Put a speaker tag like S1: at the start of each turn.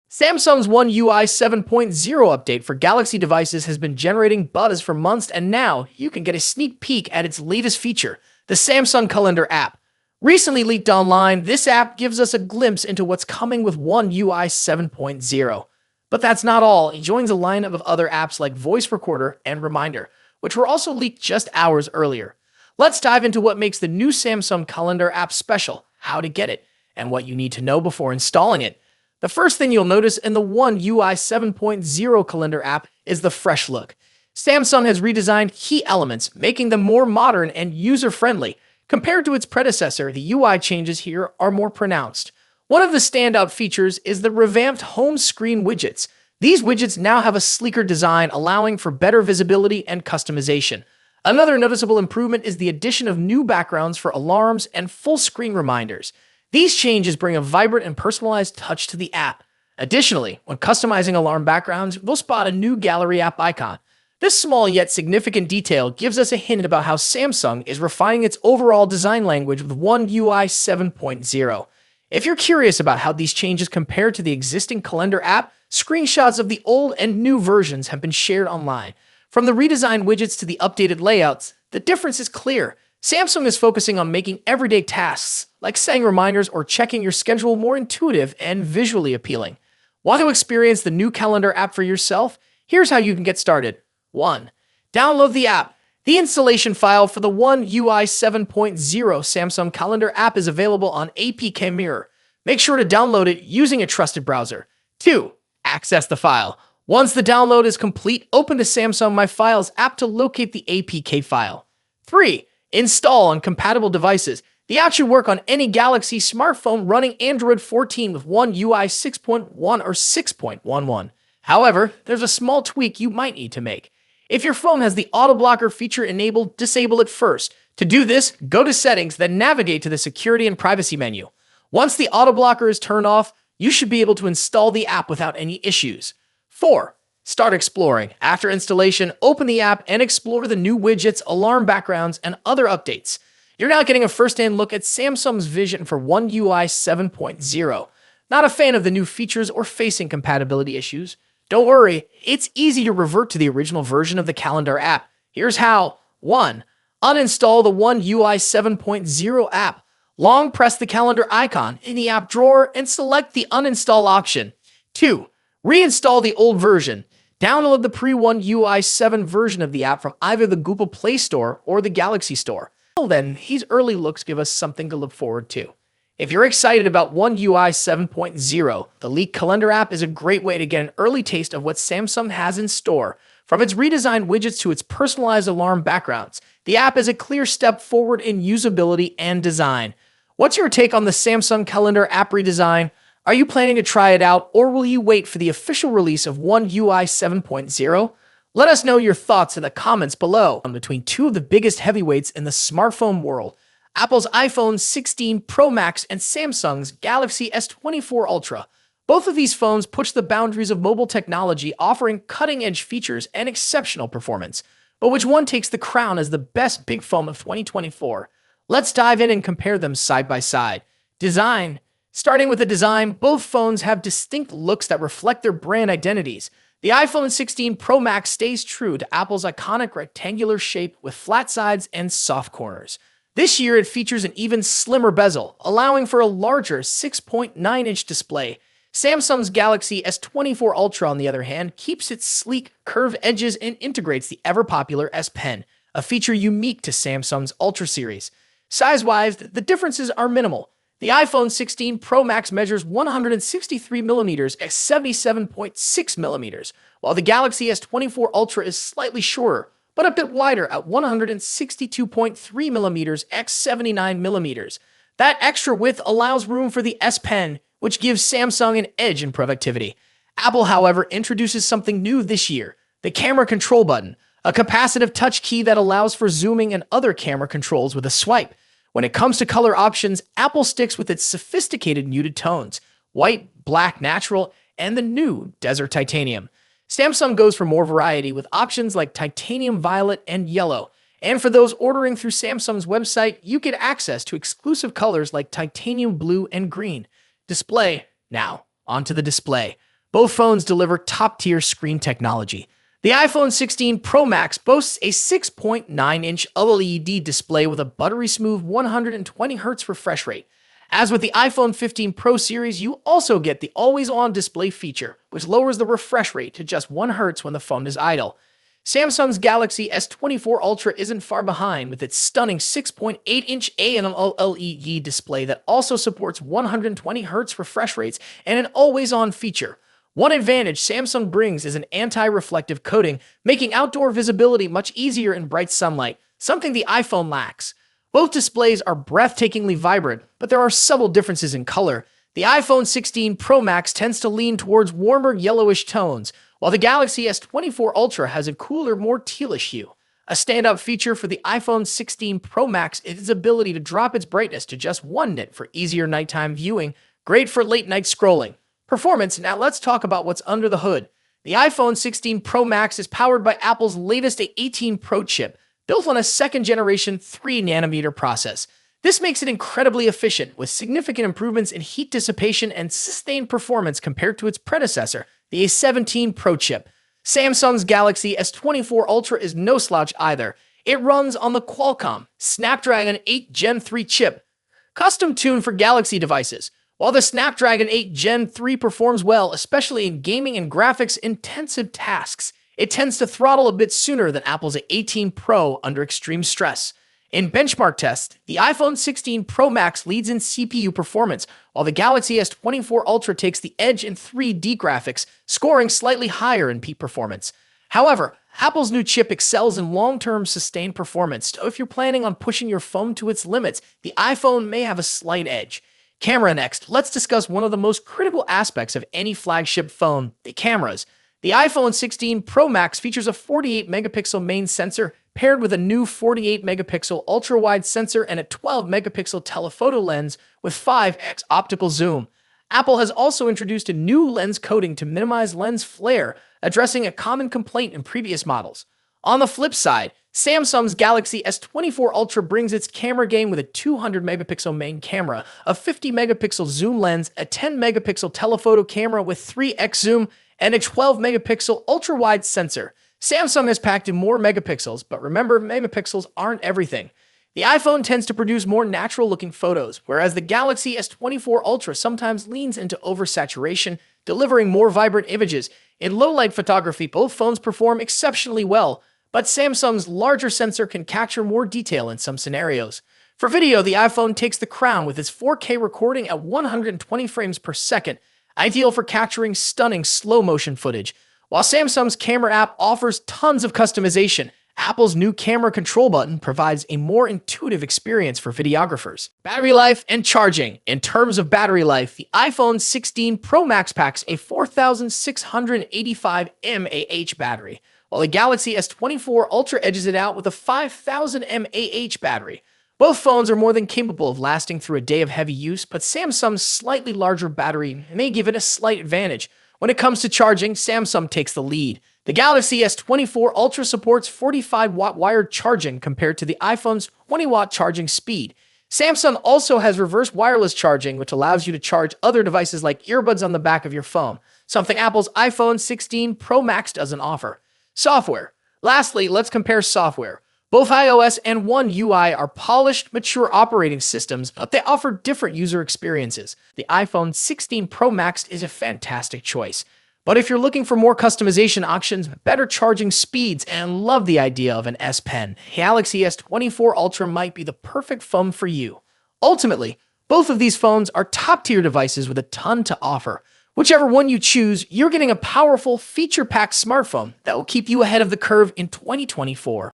S1: Samsung's One UI 7.0 update for Galaxy devices has been generating buzz for months, and now you can get a sneak peek at its latest feature, the Samsung Calendar app. Recently leaked online, this app gives us a glimpse into what's coming with One UI 7.0. But that's not all. It joins a lineup of other apps like Voice Recorder and Reminder, which were also leaked just hours earlier. Let's dive into what makes the new Samsung Calendar app special, how to get it, and what you need to know before installing it. The first thing you'll notice in the One UI 7.0 Calendar app is the fresh look. Samsung has redesigned key elements, making them more modern and user-friendly. Compared to its predecessor, the UI changes here are more pronounced. One of the standout features is the revamped home screen widgets. These widgets now have a sleeker design, allowing for better visibility and customization. Another noticeable improvement is the addition of new backgrounds for alarms and full-screen reminders. These changes bring a vibrant and personalized touch to the app. Additionally, when customizing alarm backgrounds, you'll spot a new gallery app icon. This small yet significant detail gives us a hint about how Samsung is refining its overall design language with One UI 7.0. If you're curious about how these changes compare to the existing Calendar app, screenshots of the old and new versions have been shared online. From the redesigned widgets to the updated layouts, the difference is clear. Samsung is focusing on making everyday tasks, like setting reminders or checking your schedule, more intuitive and visually appealing. Want to experience the new Calendar app for yourself? Here's how you can get started. 1. Download the app. The installation file for the One UI 7.0 Samsung Calendar app is available on APK Mirror. Make sure to download it using a trusted browser. 2. Access the file. Once the download is complete, open the Samsung My Files app to locate the APK file. 3. Install on compatible devices. The app should work on any Galaxy smartphone running Android 14 with One UI 6.1 or 6.11. However, there's a small tweak you might need to make. If your phone has the auto blocker feature enabled, disable it first. To do this, go to Settings, then navigate to the Security and Privacy menu. Once the auto blocker is turned off, you should be able to install the app without any issues. 4. Start exploring. After installation, open the app and explore the new widgets, alarm backgrounds, and other updates. You're now getting a first-hand look at Samsung's vision for One UI 7.0. Not a fan of the new features or facing compatibility issues? Don't worry, it's easy to revert to the original version of the Calendar app. Here's how. 1. Uninstall the One UI 7.0 app. Long press the Calendar icon in the app drawer and select the uninstall option. 2. Reinstall the old version. Download the pre-One UI 7 version of the app from either the Google Play Store or the Galaxy Store. Until then, these early looks give us something to look forward to. If you're excited about One UI 7.0, the leaked Calendar app is a great way to get an early taste of what Samsung has in store. From its redesigned widgets to its personalized alarm backgrounds, the app is a clear step forward in usability and design. What's your take on the Samsung Calendar app redesign? Are you planning to try it out, or will you wait for the official release of One UI 7.0? Let us know your thoughts in the comments below. Between two of the biggest heavyweights in the smartphone world, Apple's iPhone 16 Pro Max and Samsung's Galaxy S24 Ultra. Both of these phones push the boundaries of mobile technology, offering cutting-edge features and exceptional performance. But which one takes the crown as the best big phone of 2024? Let's dive in and compare them side by side. Design. Starting with the design, both phones have distinct looks that reflect their brand identities. The iPhone 16 Pro Max stays true to Apple's iconic rectangular shape with flat sides and soft corners. This year, it features an even slimmer bezel, allowing for a larger 6.9-inch display. Samsung's Galaxy S24 Ultra, on the other hand, keeps its sleek, curved edges and integrates the ever-popular S Pen, a feature unique to Samsung's Ultra series. Size-wise, the differences are minimal. The iPhone 16 Pro Max measures 163mm x 77.6mm, while the Galaxy S24 Ultra is slightly shorter, but a bit wider at 162.3mm x 79mm. That extra width allows room for the S Pen, which gives Samsung an edge in productivity. Apple, however, introduces something new this year, the camera control button, a capacitive touch key that allows for zooming and other camera controls with a swipe. When it comes to color options, Apple sticks with its sophisticated muted tones, white, black, natural, and the new Desert Titanium. Samsung goes for more variety with options like Titanium Violet and Yellow. And for those ordering through Samsung's website, you get access to exclusive colors like Titanium Blue and Green. Display. Now, onto the display. Both phones deliver top-tier screen technology. The iPhone 16 Pro Max boasts a 6.9-inch OLED display with a buttery-smooth 120Hz refresh rate. As with the iPhone 15 Pro series, you also get the always-on display feature, which lowers the refresh rate to just 1 Hz when the phone is idle. Samsung's Galaxy S24 Ultra isn't far behind with its stunning 6.8-inch AMOLED display that also supports 120Hz refresh rates and an always-on feature. One advantage Samsung brings is an anti-reflective coating, making outdoor visibility much easier in bright sunlight, something the iPhone lacks. Both displays are breathtakingly vibrant, but there are subtle differences in color. The iPhone 16 Pro Max tends to lean towards warmer yellowish tones, while the Galaxy S24 Ultra has a cooler, more tealish hue. A standout feature for the iPhone 16 Pro Max is its ability to drop its brightness to just 1 nit for easier nighttime viewing, great for late-night scrolling. Performance. Now let's talk about what's under the hood. The iPhone 16 Pro Max is powered by Apple's latest A18 Pro chip, built on a second-generation 3nm process. This makes it incredibly efficient, with significant improvements in heat dissipation and sustained performance compared to its predecessor, the A17 Pro chip. Samsung's Galaxy S24 Ultra is no slouch either. It runs on the Qualcomm Snapdragon 8 Gen 3 chip, custom-tuned for Galaxy devices. While the Snapdragon 8 Gen 3 performs well, especially in gaming and graphics-intensive tasks, it tends to throttle a bit sooner than Apple's A18 Pro under extreme stress. In benchmark tests, the iPhone 16 Pro Max leads in CPU performance, while the Galaxy S24 Ultra takes the edge in 3D graphics, scoring slightly higher in peak performance. However, Apple's new chip excels in long-term sustained performance, so if you're planning on pushing your phone to its limits, the iPhone may have a slight edge. Camera next. Let's discuss one of the most critical aspects of any flagship phone, the cameras. The iPhone 16 Pro Max features a 48-megapixel main sensor paired with a new 48-megapixel ultra-wide sensor and a 12-megapixel telephoto lens with 5x optical zoom. Apple has also introduced a new lens coating to minimize lens flare, addressing a common complaint in previous models. On the flip side, Samsung's Galaxy S24 Ultra brings its camera game with a 200-megapixel main camera, a 50-megapixel zoom lens, a 10-megapixel telephoto camera with 3x zoom, and a 12-megapixel ultra-wide sensor. Samsung has packed in more megapixels, but remember, megapixels aren't everything. The iPhone tends to produce more natural-looking photos, whereas the Galaxy S24 Ultra sometimes leans into oversaturation, delivering more vibrant images. In low-light photography, both phones perform exceptionally well, but Samsung's larger sensor can capture more detail in some scenarios. For video, the iPhone takes the crown with its 4K recording at 120 frames per second, ideal for capturing stunning slow-motion footage. While Samsung's camera app offers tons of customization, Apple's new camera control button provides a more intuitive experience for videographers. Battery life and charging. In terms of battery life, the iPhone 16 Pro Max packs a 4,685 mAh battery, while the Galaxy S24 Ultra edges it out with a 5,000 mAh battery. Both phones are more than capable of lasting through a day of heavy use, but Samsung's slightly larger battery may give it a slight advantage. When it comes to charging, Samsung takes the lead. The Galaxy S24 Ultra supports 45-watt wired charging compared to the iPhone's 20-watt charging speed. Samsung also has reverse wireless charging, which allows you to charge other devices like earbuds on the back of your phone, something Apple's iPhone 16 Pro Max doesn't offer. Software. Lastly, let's compare software. Both iOS and One UI are polished, mature operating systems, but they offer different user experiences. The iPhone 16 Pro Max is a fantastic choice. But if you're looking for more customization options, better charging speeds, and love the idea of an S Pen, Galaxy S24 Ultra might be the perfect phone for you. Ultimately, both of these phones are top-tier devices with a ton to offer. Whichever one you choose, you're getting a powerful, feature-packed smartphone that will keep you ahead of the curve in 2024.